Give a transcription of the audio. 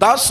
10